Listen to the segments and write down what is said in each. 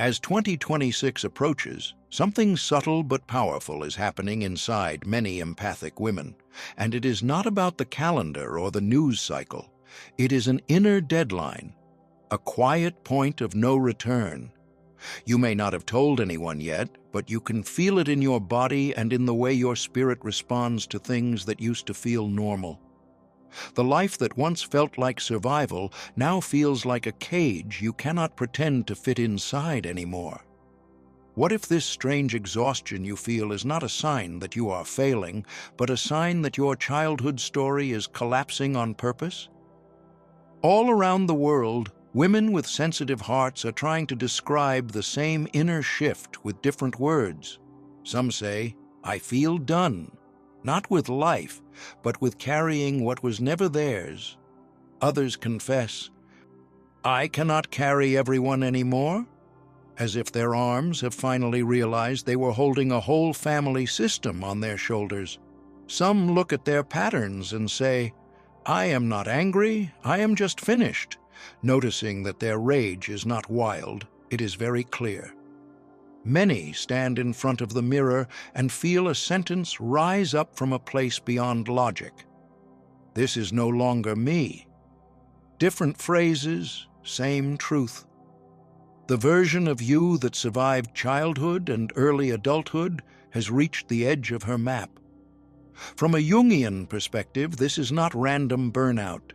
As 2026 approaches, something subtle but powerful is happening inside many empathic women, and it is not about the calendar or the news cycle. It is an inner deadline, a quiet point of no return. You may not have told anyone yet, but you can feel it in your body and in the way your spirit responds to things that used to feel normal. The life that once felt like survival now feels like a cage you cannot pretend to fit inside anymore. What if this strange exhaustion you feel is not a sign that you are failing, but a sign that your childhood story is collapsing on purpose? All around the world, women with sensitive hearts are trying to describe the same inner shift with different words. Some say, "I feel done," not with life, but with carrying what was never theirs. Others confess, "I cannot carry everyone anymore," as if their arms have finally realized they were holding a whole family system on their shoulders. Some look at their patterns and say, "I am not angry, I am just finished," noticing that their rage is not wild, it is very clear. Many stand in front of the mirror and feel a sentence rise up from a place beyond logic. "This is no longer me." Different phrases, same truth. The version of you that survived childhood and early adulthood has reached the edge of her map. From a Jungian perspective, this is not random burnout.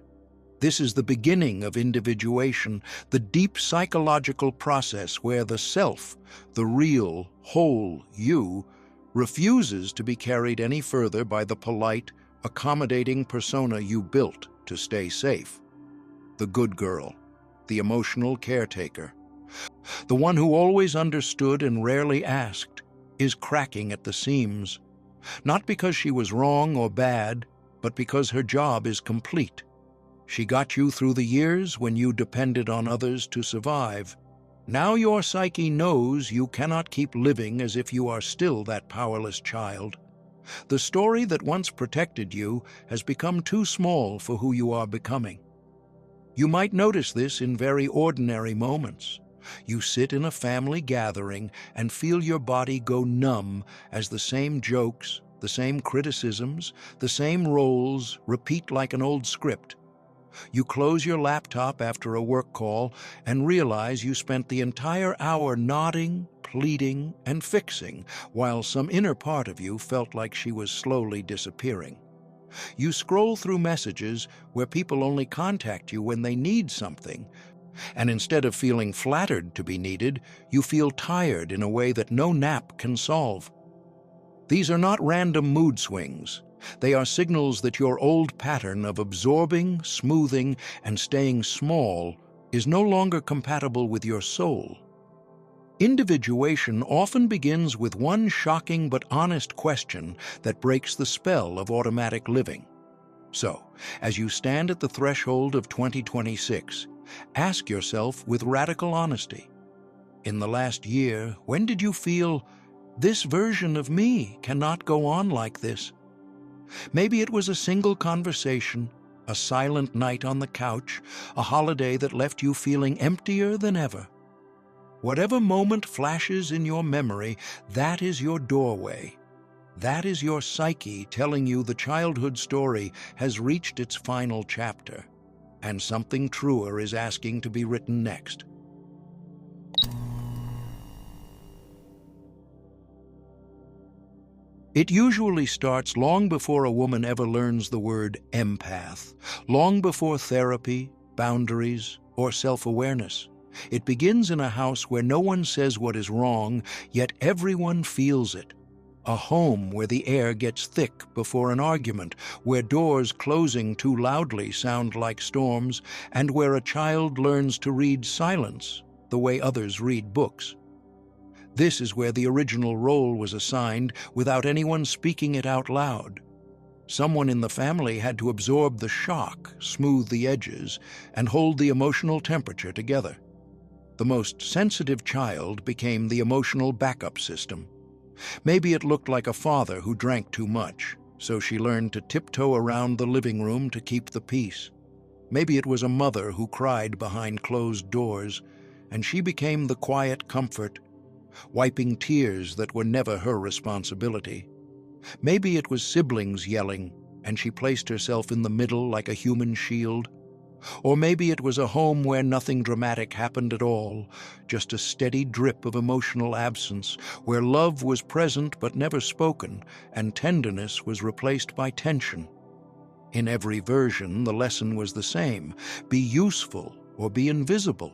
This is the beginning of individuation, the deep psychological process where the self, the real, whole you, refuses to be carried any further by the polite, accommodating persona you built to stay safe. The good girl, the emotional caretaker, the one who always understood and rarely asked, is cracking at the seams. Not because she was wrong or bad, but because her job is complete. She got you through the years when you depended on others to survive. Now your psyche knows you cannot keep living as if you are still that powerless child. The story that once protected you has become too small for who you are becoming. You might notice this in very ordinary moments. You sit in a family gathering and feel your body go numb as the same jokes, the same criticisms, the same roles repeat like an old script. You close your laptop after a work call and realize you spent the entire hour nodding, pleading, and fixing, while some inner part of you felt like she was slowly disappearing. You scroll through messages where people only contact you when they need something, and instead of feeling flattered to be needed, you feel tired in a way that no nap can solve. These are not random mood swings. They are signals that your old pattern of absorbing, smoothing, and staying small is no longer compatible with your soul. Individuation often begins with one shocking but honest question that breaks the spell of automatic living. So, as you stand at the threshold of 2026, ask yourself with radical honesty, in the last year, when did you feel, "This version of me cannot go on like this"? Maybe it was a single conversation, a silent night on the couch, a holiday that left you feeling emptier than ever. Whatever moment flashes in your memory, that is your doorway. That is your psyche telling you the childhood story has reached its final chapter, and something truer is asking to be written next. It usually starts long before a woman ever learns the word empath, long before therapy, boundaries, or self-awareness. It begins in a house where no one says what is wrong, yet everyone feels it. A home where the air gets thick before an argument, where doors closing too loudly sound like storms, and where a child learns to read silence the way others read books. This is where the original role was assigned without anyone speaking it out loud. Someone in the family had to absorb the shock, smooth the edges, and hold the emotional temperature together. The most sensitive child became the emotional backup system. Maybe it looked like a father who drank too much, so she learned to tiptoe around the living room to keep the peace. Maybe it was a mother who cried behind closed doors, and she became the quiet comfort, wiping tears that were never her responsibility. Maybe it was siblings yelling, and she placed herself in the middle like a human shield. Or maybe it was a home where nothing dramatic happened at all, just a steady drip of emotional absence, where love was present but never spoken, and tenderness was replaced by tension. In every version, the lesson was the same: be useful or be invisible.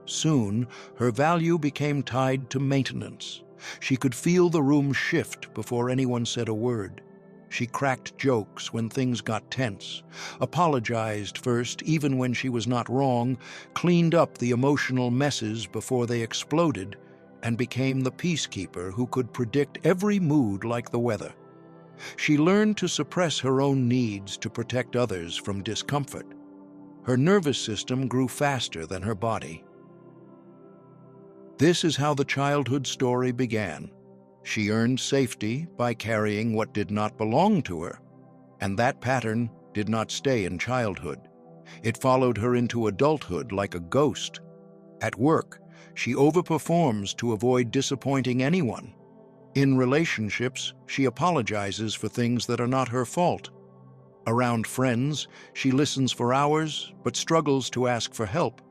Soon, her value became tied to maintenance. She could feel the room shift before anyone said a word. She cracked jokes when things got tense, apologized first even when she was not wrong, cleaned up the emotional messes before they exploded, and became the peacekeeper who could predict every mood like the weather. She learned to suppress her own needs to protect others from discomfort. Her nervous system grew faster than her body. This is how the childhood story began. She earned safety by carrying what did not belong to her, and that pattern did not stay in childhood. It followed her into adulthood like a ghost. At work, she overperforms to avoid disappointing anyone. In relationships, she apologizes for things that are not her fault. Around friends, she listens for hours but struggles to ask for help.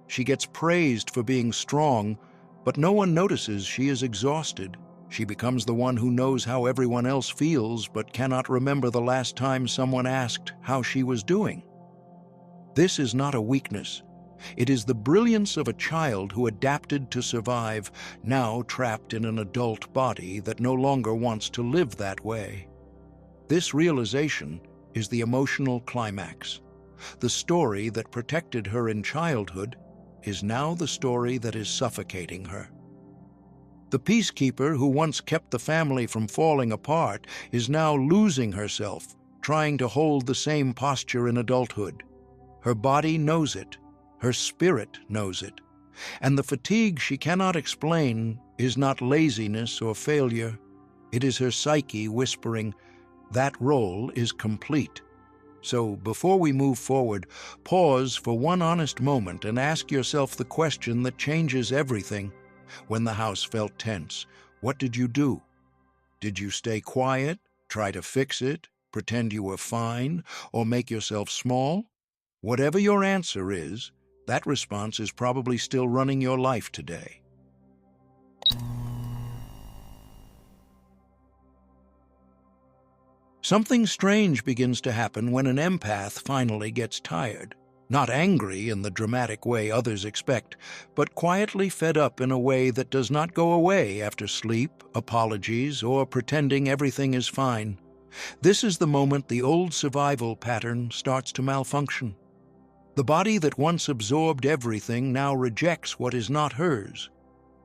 She gets praised for being strong, but no one notices she is exhausted. She becomes the one who knows how everyone else feels but cannot remember the last time someone asked how she was doing. This is not a weakness. It is the brilliance of a child who adapted to survive, now trapped in an adult body that no longer wants to live that way. This realization is the emotional climax. The story that protected her in childhood is now the story that is suffocating her. The peacekeeper who once kept the family from falling apart is now losing herself, trying to hold the same posture in adulthood. Her body knows it, her spirit knows it, and the fatigue she cannot explain is not laziness or failure. It is her psyche whispering, "That role is complete." So before we move forward, pause for one honest moment and ask yourself the question that changes everything. When the house felt tense, what did you do? Did you stay quiet, try to fix it, pretend you were fine, or make yourself small? Whatever your answer is, that response is probably still running your life today. Something strange begins to happen when an empath finally gets tired. Not angry in the dramatic way others expect, but quietly fed up in a way that does not go away after sleep, apologies, or pretending everything is fine. This is the moment the old survival pattern starts to malfunction. The body that once absorbed everything now rejects what is not hers.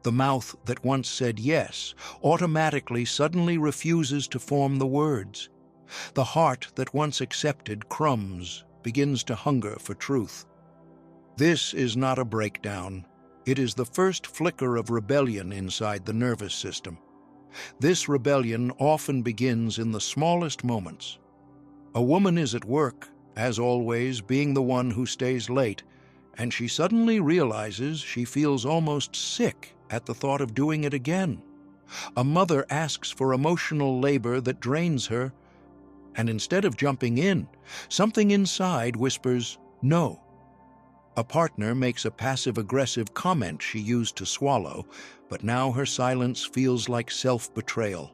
The mouth that once said yes automatically suddenly refuses to form the words. The heart that once accepted crumbs begins to hunger for truth. This is not a breakdown. It is the first flicker of rebellion inside the nervous system. This rebellion often begins in the smallest moments. A woman is at work, as always, being the one who stays late, and she suddenly realizes she feels almost sick at the thought of doing it again. A mother asks for emotional labor that drains her, and instead of jumping in, something inside whispers, "No." A partner makes a passive-aggressive comment she used to swallow, but now her silence feels like self-betrayal.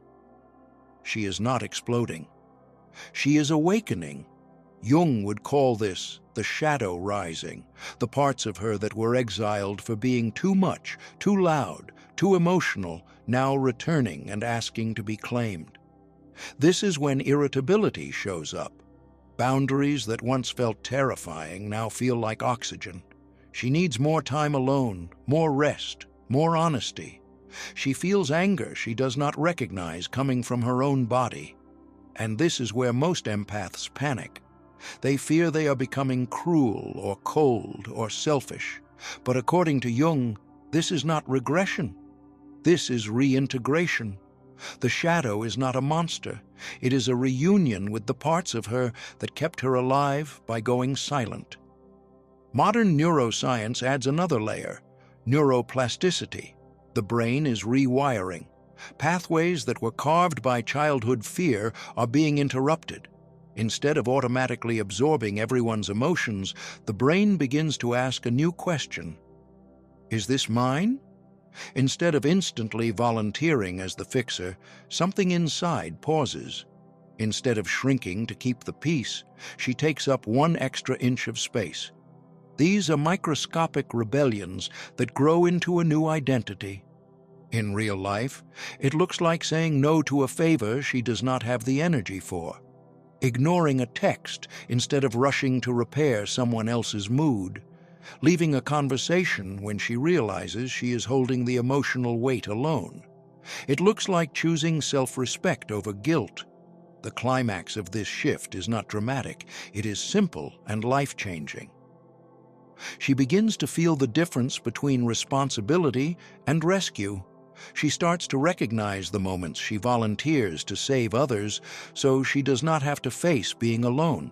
She is not exploding. She is awakening. Jung would call this the shadow rising, the parts of her that were exiled for being too much, too loud, too emotional, now returning and asking to be claimed. This is when irritability shows up. Boundaries that once felt terrifying now feel like oxygen. She needs more time alone, more rest, more honesty. She feels anger she does not recognize coming from her own body. And this is where most empaths panic. They fear they are becoming cruel or cold or selfish. But according to Jung, this is not regression. This is reintegration. The shadow is not a monster. It is a reunion with the parts of her that kept her alive by going silent. Modern neuroscience adds another layer. Neuroplasticity. The brain is rewiring. Pathways that were carved by childhood fear are being interrupted. Instead of automatically absorbing everyone's emotions, the brain begins to ask a new question. Is this mine? Instead of instantly volunteering as the fixer, something inside pauses. Instead of shrinking to keep the peace, she takes up 1 extra inch of space. These are microscopic rebellions that grow into a new identity. In real life, it looks like saying no to a favor she does not have the energy for, ignoring a text instead of rushing to repair someone else's mood, leaving a conversation when she realizes she is holding the emotional weight alone. It looks like choosing self-respect over guilt. The climax of this shift is not dramatic, it is simple and life-changing. She begins to feel the difference between responsibility and rescue. She starts to recognize the moments she volunteers to save others so she does not have to face being alone.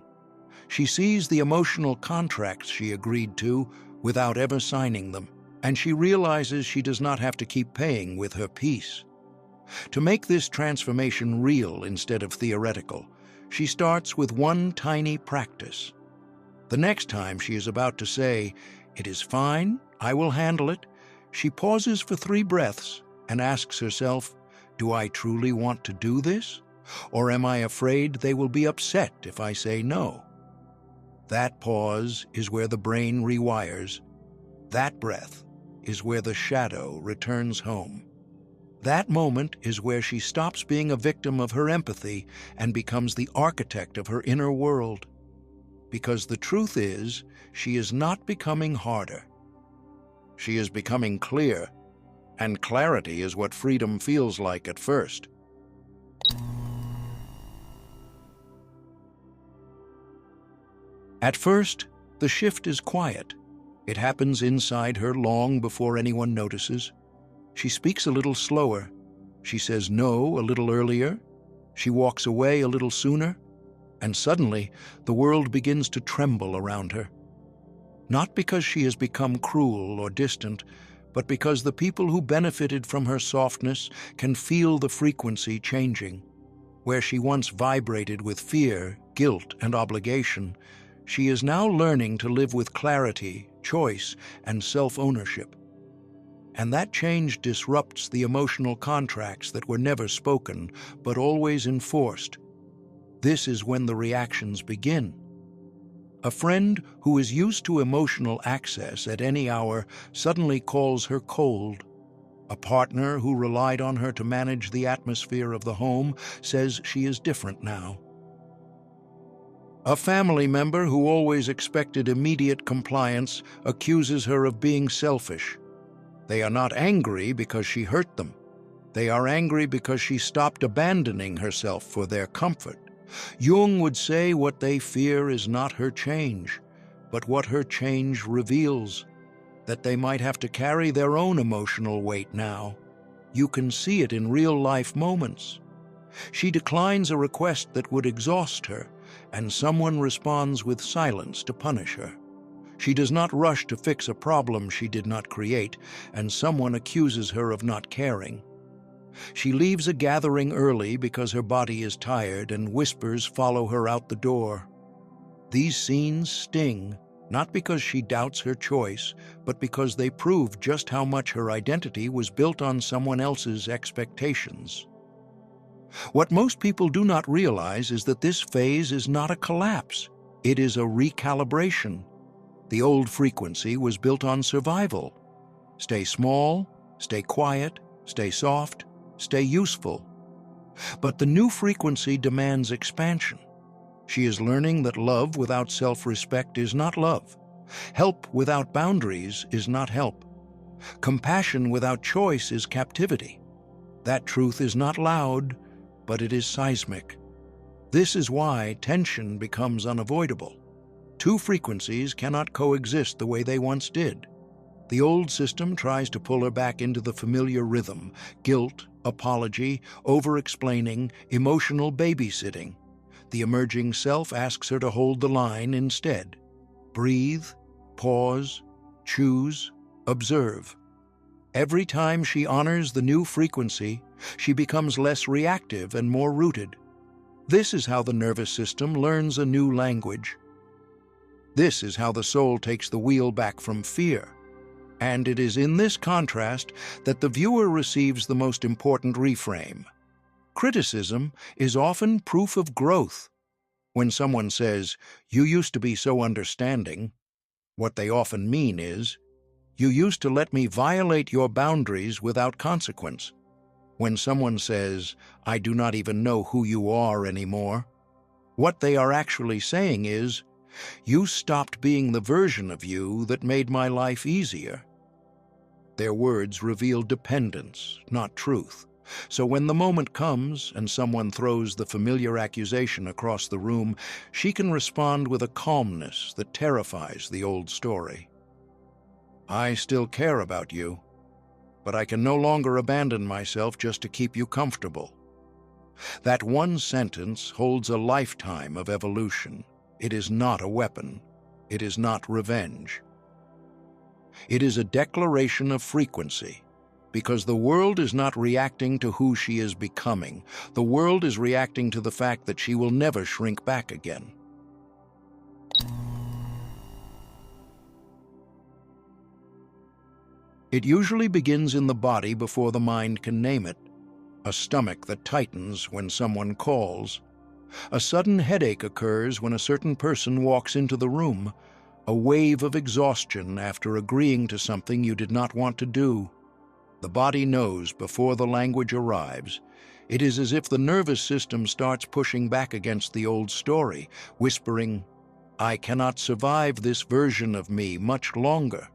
She sees the emotional contracts she agreed to without ever signing them, and she realizes she does not have to keep paying with her peace. To make this transformation real instead of theoretical, she starts with one tiny practice. The next time she is about to say, "It is fine, I will handle it," she pauses for 3 breaths and asks herself, "Do I truly want to do this? Or am I afraid they will be upset if I say no?" That pause is where the brain rewires. That breath is where the shadow returns home. That moment is where she stops being a victim of her empathy and becomes the architect of her inner world. Because the truth is, she is not becoming harder. She is becoming clear, and clarity is what freedom feels like at first. At first, the shift is quiet. It happens inside her long before anyone notices. She speaks a little slower. She says no a little earlier. She walks away a little sooner. And suddenly, the world begins to tremble around her. Not because she has become cruel or distant, but because the people who benefited from her softness can feel the frequency changing. Where she once vibrated with fear, guilt, and obligation, she is now learning to live with clarity, choice, and self-ownership. And that change disrupts the emotional contracts that were never spoken, but always enforced. This is when the reactions begin. A friend who is used to emotional access at any hour suddenly calls her cold. A partner who relied on her to manage the atmosphere of the home says she is different now. A family member who always expected immediate compliance accuses her of being selfish. They are not angry because she hurt them. They are angry because she stopped abandoning herself for their comfort. Jung would say what they fear is not her change, but what her change reveals, that they might have to carry their own emotional weight now. You can see it in real-life moments. She declines a request that would exhaust her, and someone responds with silence to punish her. She does not rush to fix a problem she did not create, and someone accuses her of not caring. She leaves a gathering early because her body is tired, and whispers follow her out the door. These scenes sting, not because she doubts her choice, but because they prove just how much her identity was built on someone else's expectations. What most people do not realize is that this phase is not a collapse. It is a recalibration. The old frequency was built on survival. Stay small, stay quiet, stay soft, stay useful. But the new frequency demands expansion. She is learning that love without self-respect is not love. Help without boundaries is not help. Compassion without choice is captivity. That truth is not loud, but it is seismic. This is why tension becomes unavoidable. Two frequencies cannot coexist the way they once did. The old system tries to pull her back into the familiar rhythm: guilt, apology, over-explaining, emotional babysitting. The emerging self asks her to hold the line instead. Breathe, pause, choose, observe. Every time she honors the new frequency, she becomes less reactive and more rooted. This is how the nervous system learns a new language. This is how the soul takes the wheel back from fear. And it is in this contrast that the viewer receives the most important reframe. Criticism is often proof of growth. When someone says, "You used to be so understanding," what they often mean is, "You used to let me violate your boundaries without consequence." When someone says, "I do not even know who you are anymore," what they are actually saying is, "You stopped being the version of you that made my life easier." Their words reveal dependence, not truth. So when the moment comes and someone throws the familiar accusation across the room, she can respond with a calmness that terrifies the old story. "I still care about you, but I can no longer abandon myself just to keep you comfortable." That one sentence holds a lifetime of evolution. It is not a weapon. It is not revenge. It is a declaration of frequency, because the world is not reacting to who she is becoming. The world is reacting to the fact that she will never shrink back again. It usually begins in the body before the mind can name it. A stomach that tightens when someone calls. A sudden headache occurs when a certain person walks into the room. A wave of exhaustion after agreeing to something you did not want to do. The body knows before the language arrives. It is as if the nervous system starts pushing back against the old story, whispering, "I cannot survive this version of me much longer."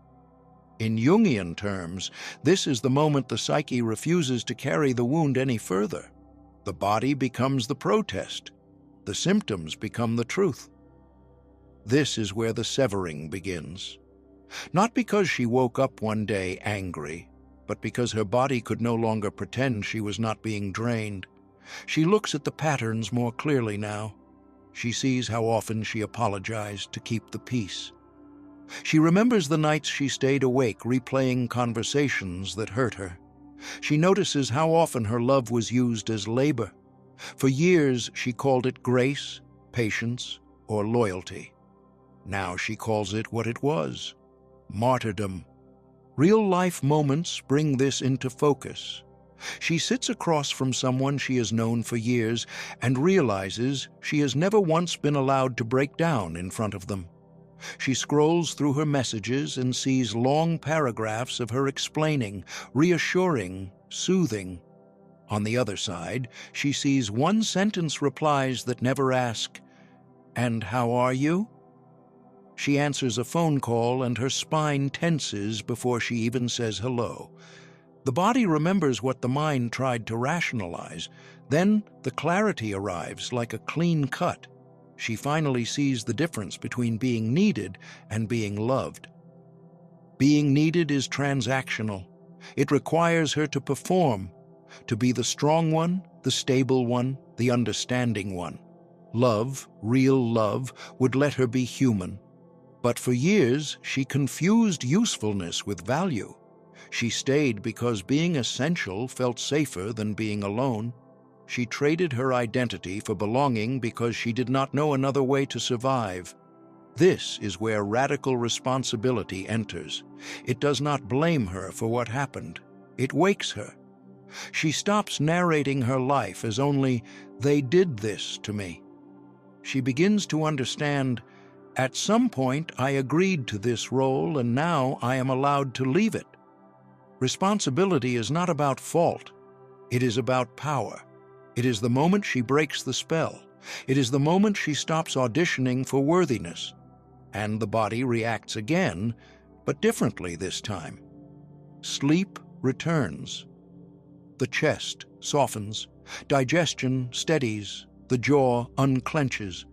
In Jungian terms, this is the moment the psyche refuses to carry the wound any further. The body becomes the protest. The symptoms become the truth. This is where the severing begins. Not because she woke up one day angry, but because her body could no longer pretend she was not being drained. She looks at the patterns more clearly now. She sees how often she apologized to keep the peace. She remembers the nights she stayed awake replaying conversations that hurt her. She notices how often her love was used as labor. For years she called it grace, patience, or loyalty. Now she calls it what it was: martyrdom. Real-life moments bring this into focus. She sits across from someone she has known for years and realizes she has never once been allowed to break down in front of them. She scrolls through her messages and sees long paragraphs of her explaining, reassuring, soothing. On the other side, she sees one-sentence replies that never ask, "And how are you?" She answers a phone call and her spine tenses before she even says hello. The body remembers what the mind tried to rationalize. Then the clarity arrives like a clean cut. She finally sees the difference between being needed and being loved. Being needed is transactional. It requires her to perform, to be the strong one, the stable one, the understanding one. Love, real love, would let her be human. But for years, she confused usefulness with value. She stayed because being essential felt safer than being alone. She traded her identity for belonging because she did not know another way to survive. This is where radical responsibility enters. It does not blame her for what happened. It wakes her. She stops narrating her life as only, "They did this to me." She begins to understand, "At some point I agreed to this role and now I am allowed to leave it." Responsibility is not about fault. It is about power. It is the moment she breaks the spell. It is the moment she stops auditioning for worthiness. And the body reacts again, but differently this time. Sleep returns. The chest softens. Digestion steadies. The jaw unclenches.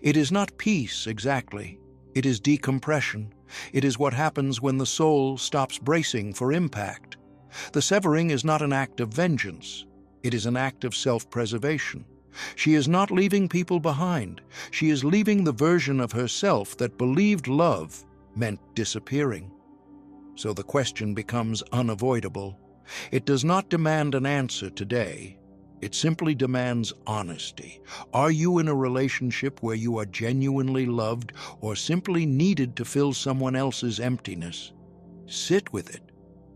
It is not peace exactly. It is decompression. It is what happens when the soul stops bracing for impact. The severing is not an act of vengeance. It is an act of self-preservation. She is not leaving people behind. She is leaving the version of herself that believed love meant disappearing. so the question becomes unavoidable. It does not demand an answer today. It simply demands honesty. Are you in a relationship where you are genuinely loved or simply needed to fill someone else's emptiness? Sit with it.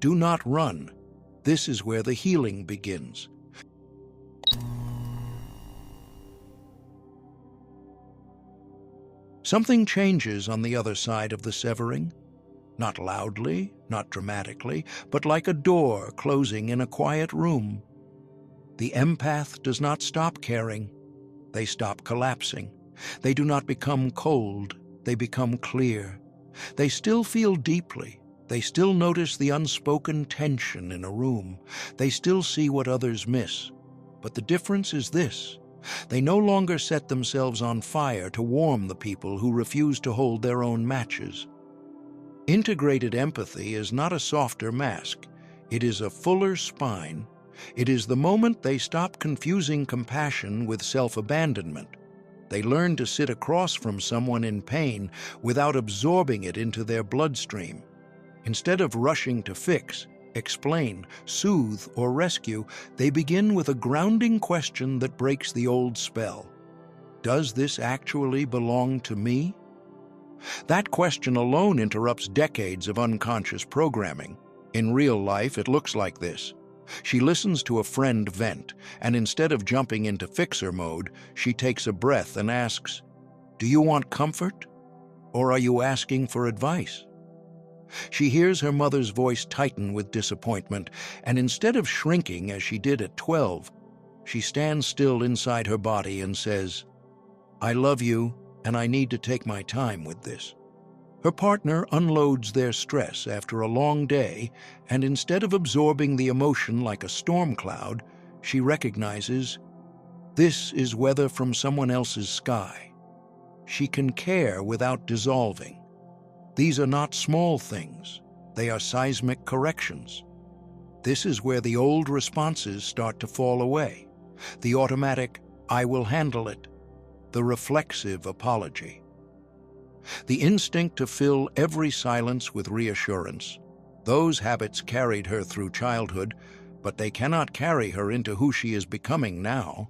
Do not run. This is where the healing begins. Something changes on the other side of the severing. Not loudly, not dramatically, but like a door closing in a quiet room. The empath does not stop caring. They stop collapsing. They do not become cold. They become clear. They still feel deeply. They still notice the unspoken tension in a room. They still see what others miss. But the difference is this: they no longer set themselves on fire to warm the people who refuse to hold their own matches. Integrated empathy is not a softer mask. It is a fuller spine. It is the moment they stop confusing compassion with self-abandonment. They learn to sit across from someone in pain without absorbing it into their bloodstream. Instead of rushing to fix, explain, soothe, or rescue, they begin with a grounding question that breaks the old spell. Does this actually belong to me? That question alone interrupts decades of unconscious programming. In real life, it looks like this. She listens to a friend vent, and instead of jumping into fixer mode, she takes a breath and asks, "Do you want comfort? Or are you asking for advice?" She hears her mother's voice tighten with disappointment, and instead of shrinking as she did at 12, she stands still inside her body and says, "I love you, and I need to take my time with this." Her partner unloads their stress after a long day, and instead of absorbing the emotion like a storm cloud, she recognizes, this is weather from someone else's sky. She can care without dissolving. These are not small things. They are seismic corrections. This is where the old responses start to fall away. The automatic, "I will handle it," the reflexive apology. The instinct to fill every silence with reassurance. Those habits carried her through childhood, but they cannot carry her into who she is becoming now.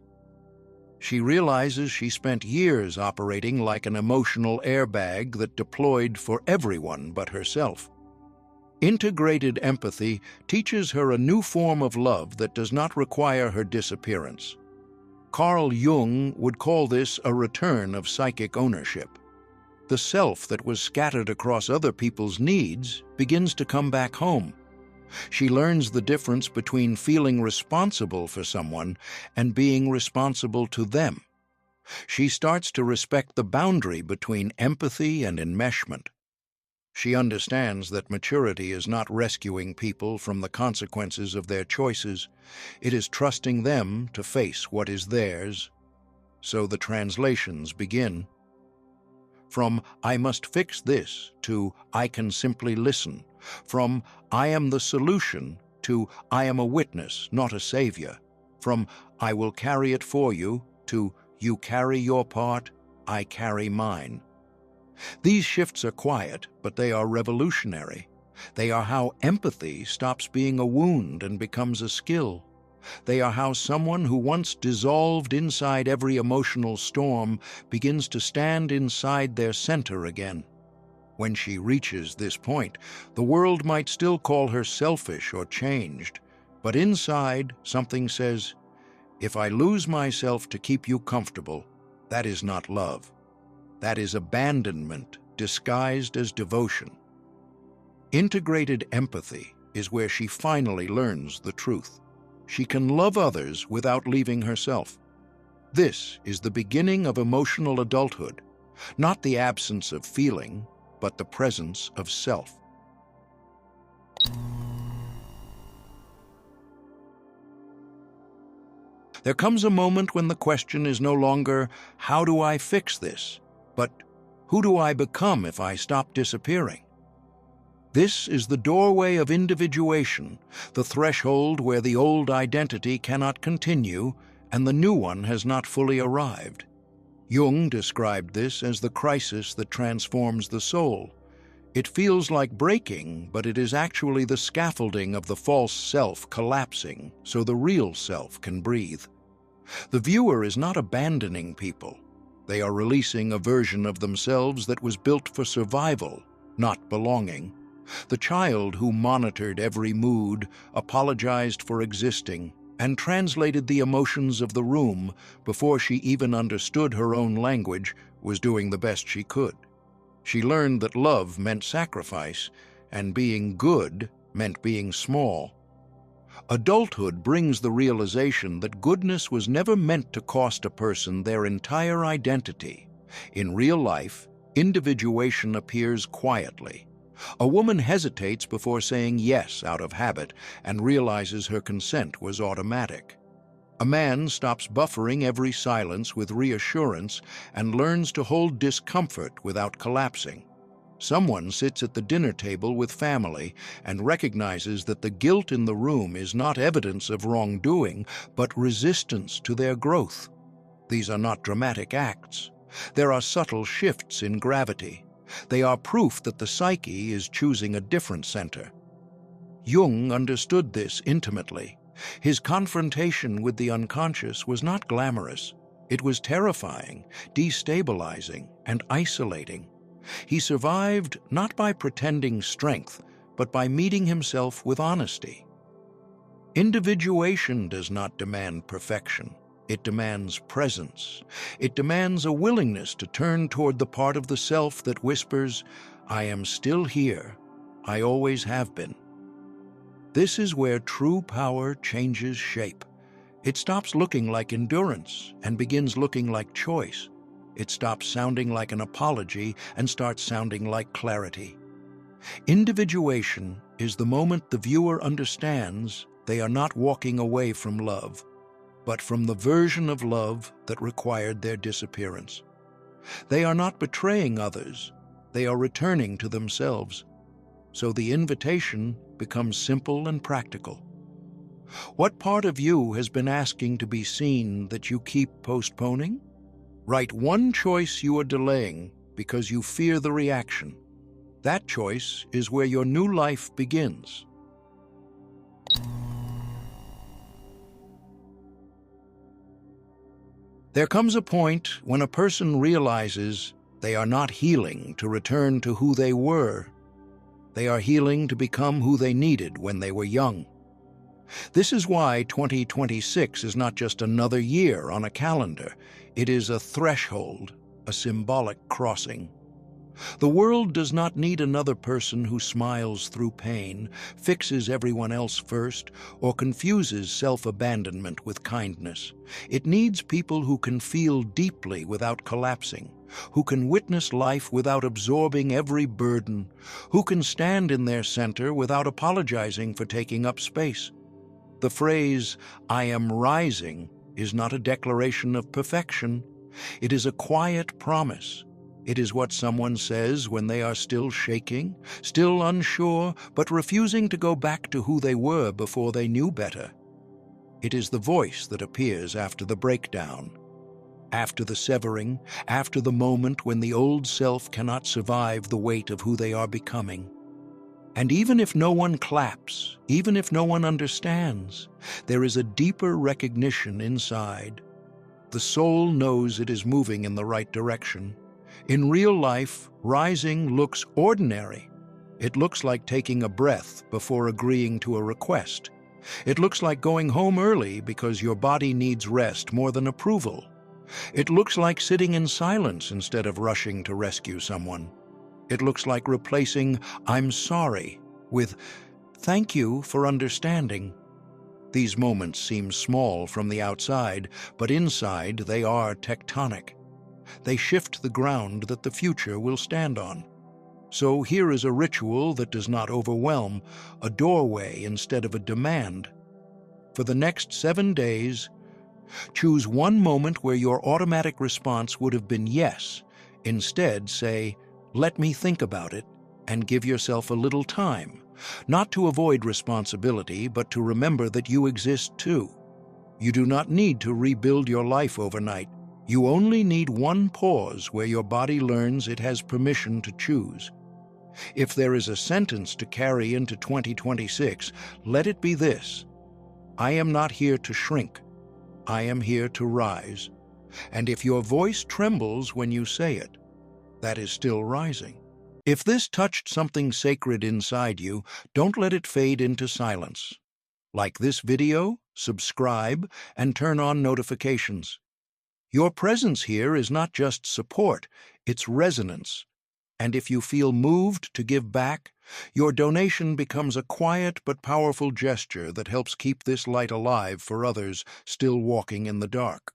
She realizes she spent years operating like an emotional airbag that deployed for everyone but herself. Integrated empathy teaches her a new form of love that does not require her disappearance. Carl Jung would call this a return of psychic ownership. The self that was scattered across other people's needs begins to come back home. She learns the difference between feeling responsible for someone and being responsible to them. She starts to respect the boundary between empathy and enmeshment. She understands that maturity is not rescuing people from the consequences of their choices. It is trusting them to face what is theirs. So the translations begin. From "I must fix this" to "I can simply listen." From "I am the solution" to "I am a witness, not a savior." From "I will carry it for you" to "You carry your part, I carry mine." These shifts are quiet, but they are revolutionary. They are how empathy stops being a wound and becomes a skill. They are how someone who once dissolved inside every emotional storm begins to stand inside their center again. When she reaches this point, the world might still call her selfish or changed, but inside something says, "If I lose myself to keep you comfortable, that is not love. That is abandonment disguised as devotion." Integrated empathy is where she finally learns the truth. She can love others without leaving herself. This is the beginning of emotional adulthood, not the absence of feeling, but the presence of self. There comes a moment when the question is no longer, "How do I fix this?" but "Who do I become if I stop disappearing?" This is the doorway of individuation, the threshold where the old identity cannot continue and the new one has not fully arrived. Jung described this as the crisis that transforms the soul. It feels like breaking, but it is actually the scaffolding of the false self collapsing so the real self can breathe. The viewer is not abandoning people. They are releasing a version of themselves that was built for survival, not belonging. The child who monitored every mood, apologized for existing, and translated the emotions of the room before she even understood her own language was doing the best she could. She learned that love meant sacrifice, and being good meant being small. Adulthood brings the realization that goodness was never meant to cost a person their entire identity. In real life, individuation appears quietly. A woman hesitates before saying yes out of habit and realizes her consent was automatic. A man stops buffering every silence with reassurance and learns to hold discomfort without collapsing. Someone sits at the dinner table with family and recognizes that the guilt in the room is not evidence of wrongdoing, but resistance to their growth. These are not dramatic acts. There are subtle shifts in gravity. They are proof that the psyche is choosing a different center. Jung understood this intimately. His confrontation with the unconscious was not glamorous. It was terrifying, destabilizing, and isolating. He survived not by pretending strength, but by meeting himself with honesty. Individuation does not demand perfection. It demands presence. It demands a willingness to turn toward the part of the self that whispers, "I am still here. I always have been." This is where true power changes shape. It stops looking like endurance and begins looking like choice. It stops sounding like an apology and starts sounding like clarity. Individuation is the moment the viewer understands they are not walking away from love, but from the version of love that required their disappearance. They are not betraying others, they are returning to themselves. So the invitation becomes simple and practical. What part of you has been asking to be seen that you keep postponing? Write one choice you are delaying because you fear the reaction. That choice is where your new life begins. There comes a point when a person realizes they are not healing to return to who they were. They are healing to become who they needed when they were young. This is why 2026 is not just another year on a calendar. It is a threshold, a symbolic crossing. The world does not need another person who smiles through pain, fixes everyone else first, or confuses self-abandonment with kindness. It needs people who can feel deeply without collapsing, who can witness life without absorbing every burden, who can stand in their center without apologizing for taking up space. The phrase, "I am rising," is not a declaration of perfection. It is a quiet promise. It is what someone says when they are still shaking, still unsure, but refusing to go back to who they were before they knew better. It is the voice that appears after the breakdown, after the severing, after the moment when the old self cannot survive the weight of who they are becoming. And even if no one claps, even if no one understands, there is a deeper recognition inside. The soul knows it is moving in the right direction. In real life, rising looks ordinary. It looks like taking a breath before agreeing to a request. It looks like going home early because your body needs rest more than approval. It looks like sitting in silence instead of rushing to rescue someone. It looks like replacing "I'm sorry" with "thank you for understanding." These moments seem small from the outside, but inside they are tectonic. They shift the ground that the future will stand on. So here is a ritual that does not overwhelm, a doorway instead of a demand. For the next 7 days, choose one moment where your automatic response would have been yes. Instead, say, "Let me think about it," and give yourself a little time, not to avoid responsibility, but to remember that you exist too. You do not need to rebuild your life overnight. You only need one pause where your body learns it has permission to choose. If there is a sentence to carry into 2026, let it be this: I am not here to shrink. I am here to rise. And if your voice trembles when you say it, that is still rising. If this touched something sacred inside you, don't let it fade into silence. Like this video, subscribe, and turn on notifications. Your presence here is not just support, it's resonance. And if you feel moved to give back, your donation becomes a quiet but powerful gesture that helps keep this light alive for others still walking in the dark.